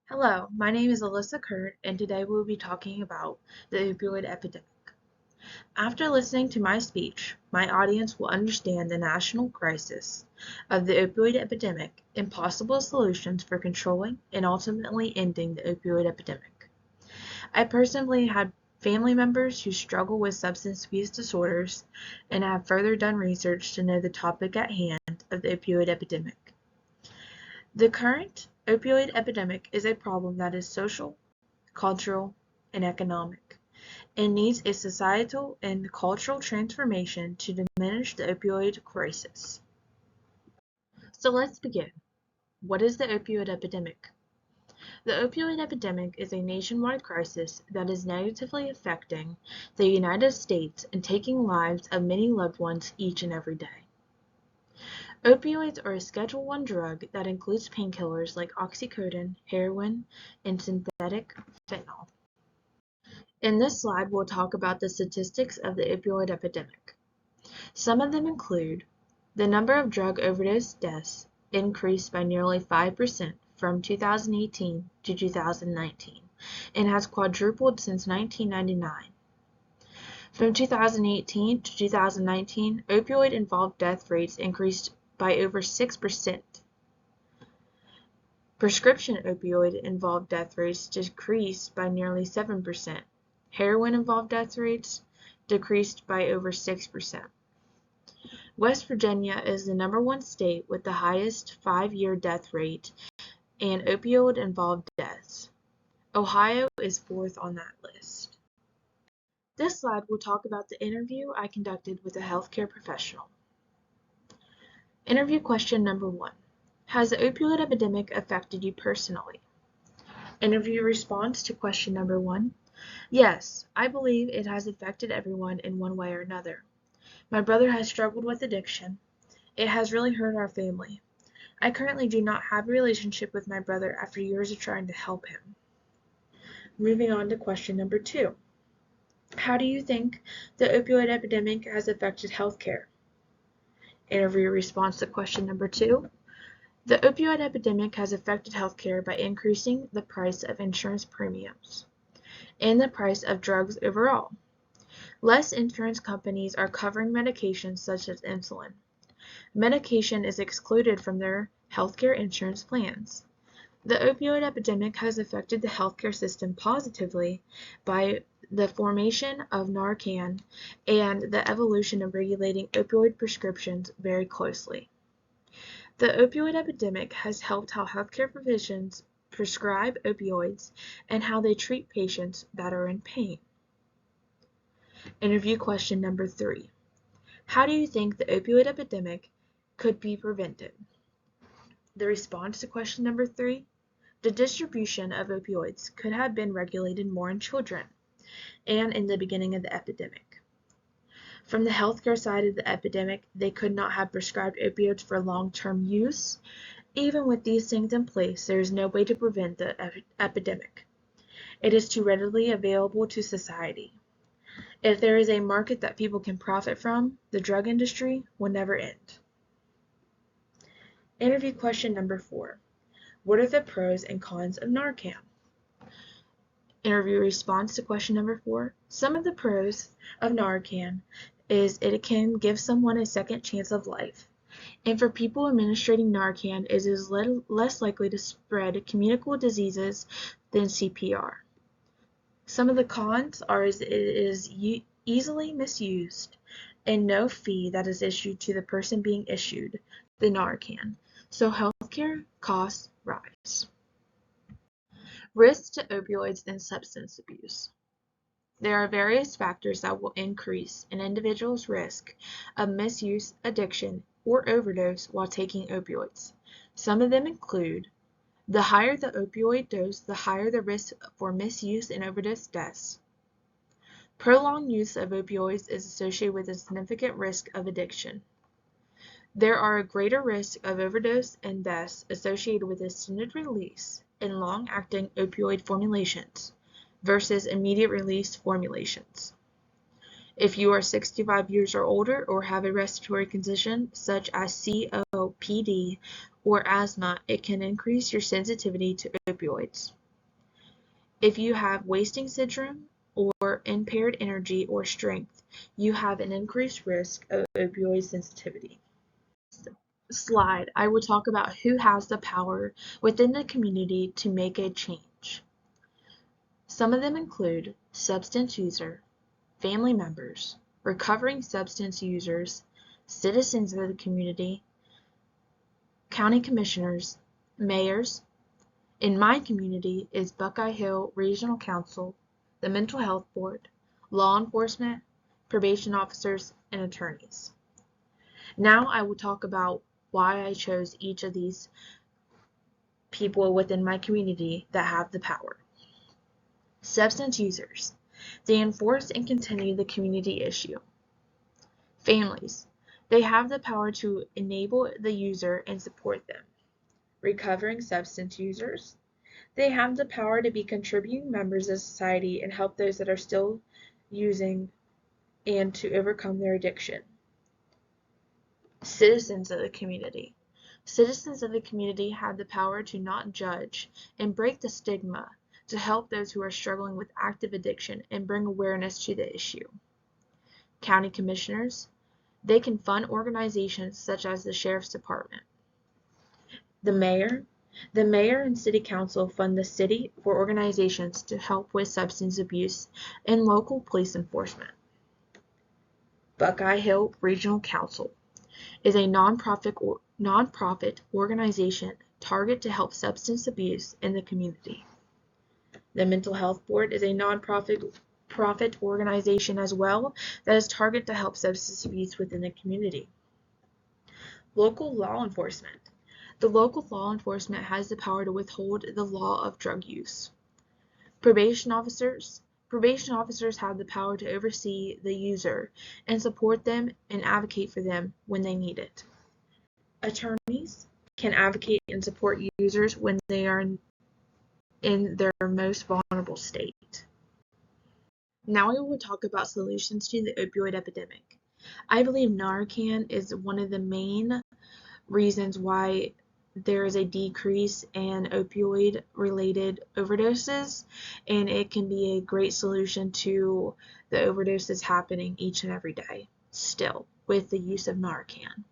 Hello, my name is Alyssa Kurt, and today we will be talking about the opioid epidemic. After listening to my speech, my audience will understand the national crisis of the opioid epidemic and possible solutions for controlling and ultimately ending the opioid epidemic. I personally had family members who struggle with substance abuse disorders and have further done research to know the topic at hand of the opioid epidemic. The current opioid epidemic is a problem that is social, cultural, and economic, and needs a societal and cultural transformation to diminish the opioid crisis. So let's begin. What is the opioid epidemic? The opioid epidemic is a nationwide crisis that is negatively affecting the United States and taking lives of many loved ones each and every day. Opioids are a Schedule I drug that includes painkillers like oxycodone, heroin, and synthetic fentanyl. In this slide, we'll talk about the statistics of the opioid epidemic. Some of them include the number of drug overdose deaths increased by nearly 5% from 2018 to 2019 and has quadrupled since 1999. From 2018 to 2019, opioid-involved death rates increased by over 6%. Prescription opioid-involved death rates decreased by nearly 7%. Heroin-involved death rates decreased by over 6%. West Virginia is the #1 state with the highest 5-year death rate and opioid-involved deaths. Ohio is 4th on that list. This slide will talk about the interview I conducted with a healthcare professional. Interview question number 1. Has the opioid epidemic affected you personally? Interview response to question number 1. Yes, I believe it has affected everyone in one way or another. My brother has struggled with addiction. It has really hurt our family. I currently do not have a relationship with my brother after years of trying to help him. Moving on to question number 2. How do you think the opioid epidemic has affected healthcare? Interview response to question number 2. The opioid epidemic has affected healthcare by increasing the price of insurance premiums and the price of drugs overall. Less insurance companies are covering medications such as insulin. Medication is excluded from their healthcare insurance plans. The opioid epidemic has affected the healthcare system positively by the formation of Narcan and the evolution of regulating opioid prescriptions very closely. The opioid epidemic has helped how healthcare provisions prescribe opioids and how they treat patients that are in pain. Interview question number 3. How do you think the opioid epidemic could be prevented? The response to question number 3. The distribution of opioids could have been regulated more in children and in the beginning of the epidemic. From the healthcare side of the epidemic, they could not have prescribed opioids for long-term use. Even with these things in place, there is no way to prevent the epidemic. It is too readily available to society. If there is a market that people can profit from, the drug industry will never end. Interview question number 4. What are the pros and cons of Narcan? Interview response to question number 4. Some of the pros of Narcan is it can give someone a second chance of life. And for people administering Narcan, it is less likely to spread communicable diseases than CPR. Some of the cons are it is easily misused and no fee that is issued to the person being issued the Narcan, so healthcare costs rise. Risks to opioids and substance abuse. There are various factors that will increase an individual's risk of misuse, addiction, or overdose while taking opioids. Some of them include the higher the opioid dose, the higher the risk for misuse and overdose deaths. Prolonged use of opioids is associated with a significant risk of addiction. There are a greater risk of overdose and deaths associated with extended release in long-acting opioid formulations versus immediate release formulations. If you are 65 years or older or have a respiratory condition such as COPD or asthma, it can increase your sensitivity to opioids. If you have wasting syndrome or impaired energy or strength, you have an increased risk of opioid sensitivity. Slide, I will talk about who has the power within the community to make a change. Some of them include substance user, family members, recovering substance users, citizens of the community, county commissioners, mayors. In my community is Buckeye Hill Regional Council, the Mental Health Board, law enforcement, probation officers, and attorneys. Now I will talk about why I chose each of these people within my community that have the power. Substance users. They enforce and continue the community issue. Families. They have the power to enable the user and support them. Recovering substance users. They have the power to be contributing members of society and help those that are still using and to overcome their addiction. Citizens of the community. Citizens of the community have the power to not judge and break the stigma, to help those who are struggling with active addiction and bring awareness to the issue. County commissioners. They can fund organizations such as the Sheriff's Department. The mayor. The mayor and city council fund the city for organizations to help with substance abuse and local police enforcement. Buckeye Hill Regional Council is a nonprofit organization targeted to help substance abuse in the community. The Mental Health Board is a nonprofit organization as well that is targeted to help substance abuse within the community. Local law enforcement. The local law enforcement has the power to withhold the law of drug use. Probation officers. Probation officers have the power to oversee the user and support them and advocate for them when they need it. Attorneys can advocate and support users when they are in their most vulnerable state. Now we will talk about solutions to the opioid epidemic. I believe Narcan is one of the main reasons why there is a decrease in opioid-related overdoses, and it can be a great solution to the overdoses happening each and every day still with the use of Narcan.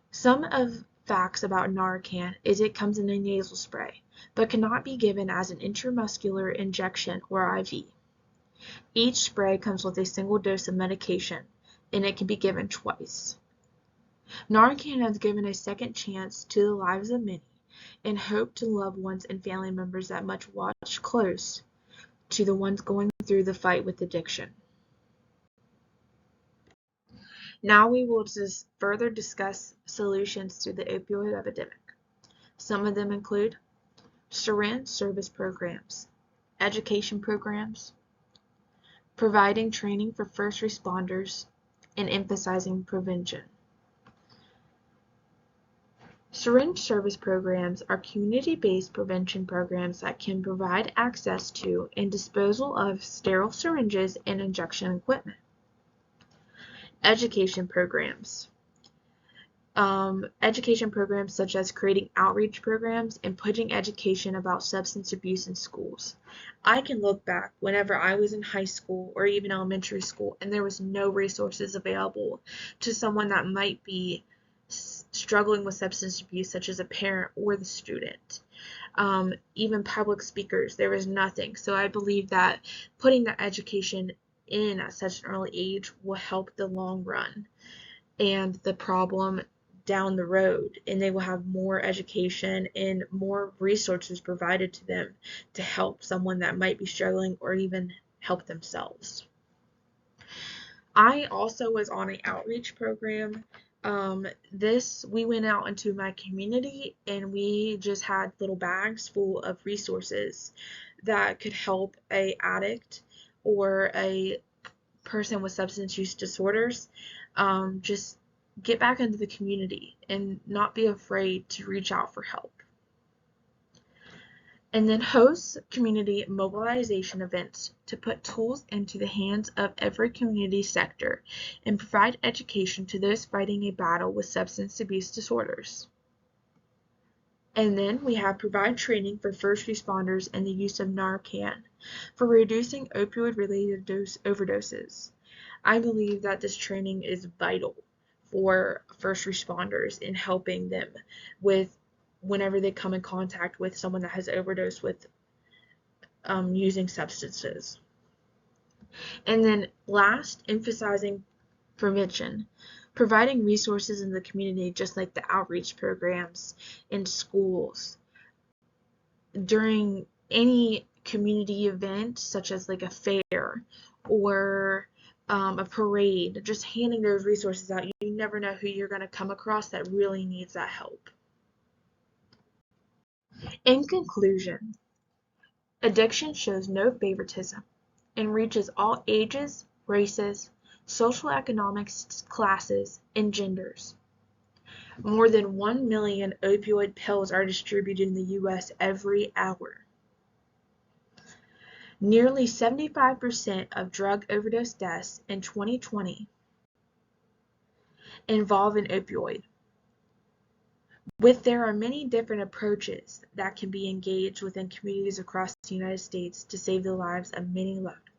Some of facts about Narcan is it comes in a nasal spray, but cannot be given as an intramuscular injection or IV. Each spray comes with a single dose of medication, and it can be given twice. Narcan has given a second chance to the lives of many, and hope to loved ones and family members that much watch close to the ones going through the fight with addiction. Now we will just further discuss solutions to the opioid epidemic. Some of them include syringe service programs, education programs, providing training for first responders, and emphasizing prevention. Syringe service programs are community-based prevention programs that can provide access to and disposal of sterile syringes and injection equipment. Education programs. Education programs such as creating outreach programs and putting education about substance abuse in schools. I can look back whenever I was in high school or even elementary school and there was no resources available to someone that might be struggling with substance abuse, such as a parent or the student. Even public speakers, there was nothing. So I believe that putting that education in at such an early age will help the long run and the problem down the road, and they will have more education and more resources provided to them to help someone that might be struggling or even help themselves. I also was on an outreach program. We went out into my community and we just had little bags full of resources that could help a addict or a person with substance use disorders just get back into the community and not be afraid to reach out for help. And then host community mobilization events to put tools into the hands of every community sector and provide education to those fighting a battle with substance abuse disorders. And then we have provide training for first responders in the use of Narcan for reducing opioid-related overdoses. I believe that this training is vital for first responders in helping them with whenever they come in contact with someone that has overdosed with using substances. And then last, emphasizing prevention, providing resources in the community, just like the outreach programs in schools. During any community event, such as like a fair or a parade, just handing those resources out. You never know who you're going to come across that really needs that help. In conclusion, addiction shows no favoritism and reaches all ages, races, social economic classes, and genders. More than 1 million opioid pills are distributed in the U.S. every hour. Nearly 75% of drug overdose deaths in 2020 involve an opioid. There are many different approaches that can be engaged within communities across the United States to save the lives of many loved ones.